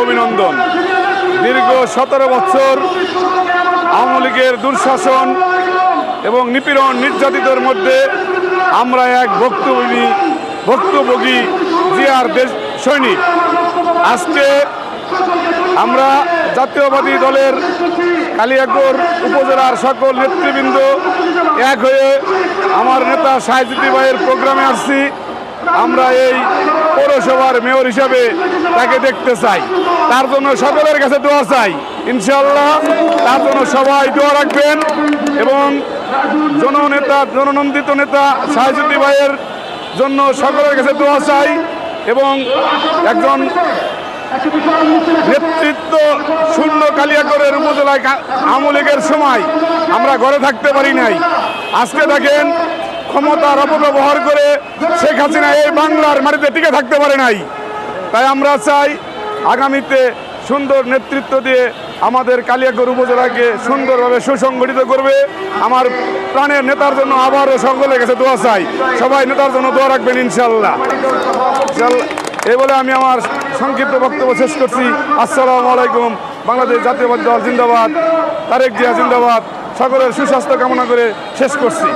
অভিনন্দন। দীর্ঘ 17 বছর আওয়ামী লীগের দুঃশাসন এবং নিপীড়ন নির্যাতিতের মধ্যে আমরা এক ভুক্তভোগী জিয়ার দেশ সৈনিক। আজকে আমরা জাতীয়বাদী দলের কালিয়াকৈর উপজেলার সকল নেতৃবৃন্দ এক হয়ে আমার নেতা সাহেদুদ্দিন ভাইয়ের প্রোগ্রামে আসছি। আমরা এই পৌরসভার মেয়র হিসাবে তাকে দেখতে চাই, তার জন্য সকলের কাছে দোয়া চাই। ইনশাআল্লাহ তার জন্য সবাই দোয়া রাখবেন এবং জননন্দিত নেতা সাহেদুদ্দিন ভাইয়ের জন্য সকলের কাছে দোয়া চাই এবং একজন নেতৃত্ব শূন্য কালিয়াকৈর উপজেলায় আওয়ামী লীগের সময় আমরা ঘরে থাকতে পারি নাই। আজকে দেখেন ক্ষমতার অপব্যবহার করে শেখ হাসিনা এই বাংলার মাটিতে টিকে থাকতে পারে নাই। তাই আমরা চাই আগামীতে সুন্দর নেতৃত্ব দিয়ে আমাদের কালিয়াকৈর উপজেলাকে সুন্দরভাবে সুসংগঠিত করবে। আমার প্রাণের নেতার জন্য আবারও সকলের কাছে দোয়া চাই, সবাই নেতার জন্য দোয়া রাখবেন ইনশাআল্লাহ। এই বলে আমি আমার সংক্ষিপ্ত বক্তব্য শেষ করছি। আসসালামু আলাইকুম। বাংলাদেশ জাতীয়বাদী দল জিন্দাবাদ, তারেক জিয়া জিন্দাবাদ। সকলের সুস্বাস্থ্য কামনা করে শেষ করছি।